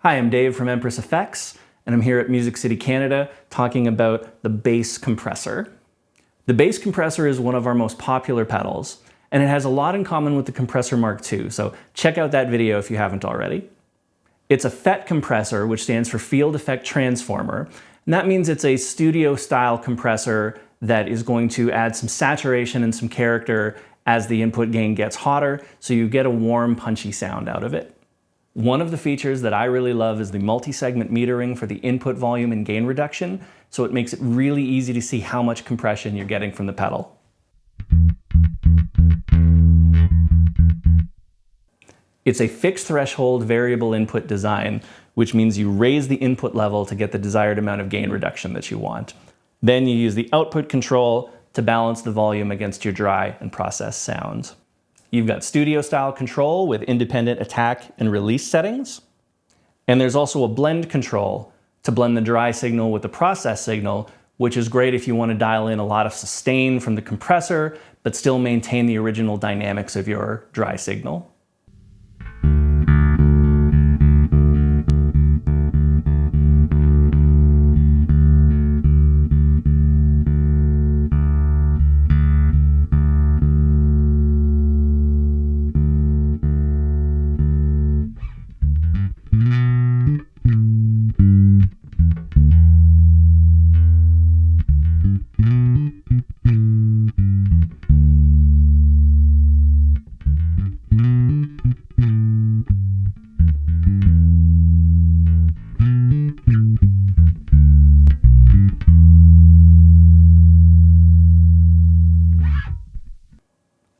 Hi, I'm Dave from Empress Effects, and I'm here at Music City, Canada, talking about the bass compressor. The bass compressor is one of our most popular pedals, and it has a lot in common with the Compressor Mark II, so check out that video if you haven't already. It's a FET compressor, which stands for Field Effect Transformer, and that means it's a studio-style compressor that is going to add some saturation and some character as the input gain gets hotter, so you get a warm, punchy sound out of it. One of the features that I really love is the multi-segment metering for the input volume and gain reduction, so it makes it really easy to see how much compression you're getting from the pedal. It's a fixed threshold variable input design, which means you raise the input level to get the desired amount of gain reduction that you want. Then you use the output control to balance the volume against your dry and processed sounds. You've got studio style control with independent attack and release settings. And there's also a blend control to blend the dry signal with the process signal, which is great if you want to dial in a lot of sustain from the compressor, but still maintain the original dynamics of your dry signal.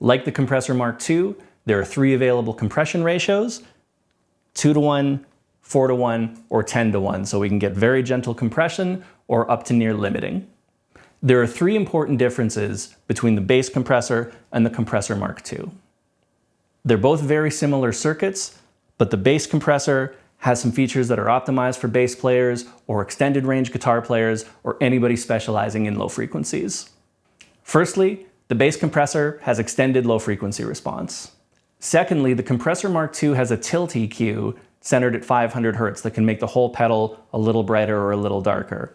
Like the Compressor Mark II, there are 3 available compression ratios: 2:1, 4:1, or 10:1, so we can get very gentle compression or up to near limiting. There are 3 important differences between the bass compressor and the Compressor Mark II. They're both very similar circuits, but the bass compressor has some features that are optimized for bass players or extended range guitar players or anybody specializing in low frequencies. Firstly, the bass compressor has extended low frequency response. Secondly, the Compressor Mark II has a tilt EQ centered at 500 Hz that can make the whole pedal a little brighter or a little darker.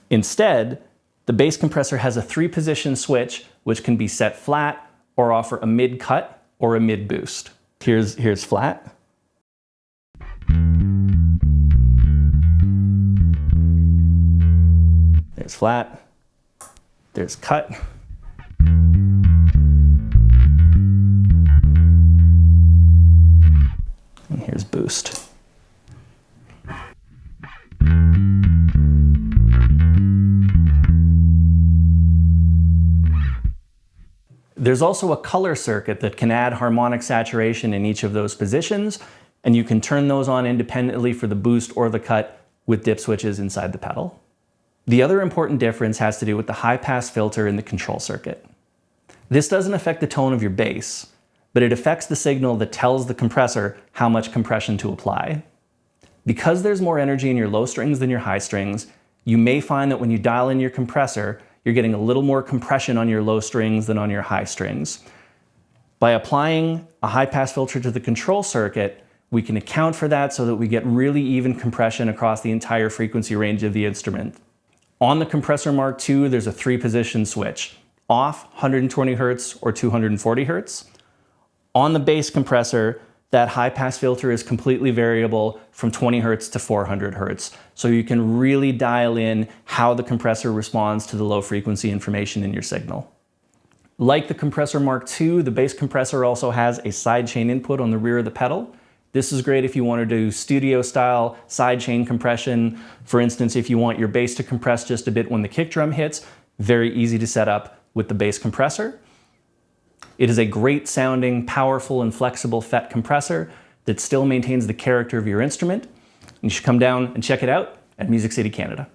Instead, the bass compressor has a 3-position switch which can be set flat or offer a mid-cut or a mid-boost. Here's flat. There's flat. There's cut. And here's boost. There's also a color circuit that can add harmonic saturation in each of those positions, and you can turn those on independently for the boost or the cut with dip switches inside the pedal. The other important difference has to do with the high-pass filter in the control circuit. This doesn't affect the tone of your bass, but it affects the signal that tells the compressor how much compression to apply. Because there's more energy in your low strings than your high strings, you may find that when you dial in your compressor, you're getting a little more compression on your low strings than on your high strings. By applying a high-pass filter to the control circuit, we can account for that so that we get really even compression across the entire frequency range of the instrument. On the Compressor Mark II, there's a 3-position switch: off 120 Hz or 240 Hz. On the bass compressor, that high-pass filter is completely variable from 20 Hz to 400 Hz, so you can really dial in how the compressor responds to the low frequency information in your signal. Like the Compressor Mark II, the bass compressor also has a sidechain input on the rear of the pedal. This is great if you want to do studio-style sidechain compression. For instance, if you want your bass to compress just a bit when the kick drum hits, very easy to set up with the bass compressor. It is a great sounding, powerful, and flexible FET compressor that still maintains the character of your instrument. You should come down and check it out at Music City, Canada.